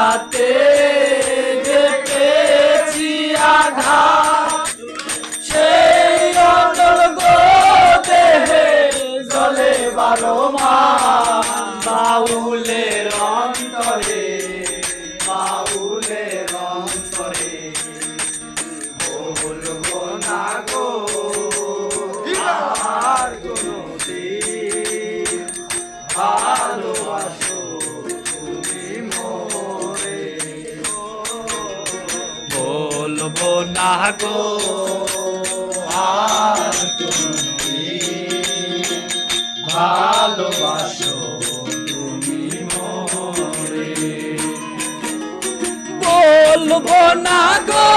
হাতে দেখেছি আঘাত, সেই অনল গো দেহে জলে 12 মাস। বাউলের অন্তরে, বাউলের অন্তরে বলবো না গো আর কোনদিন ভালোবাসো তুমি মোরে। বলবো না গো আর কোনদিন ভালোবাসো তুমি মোরে। বলবো না গো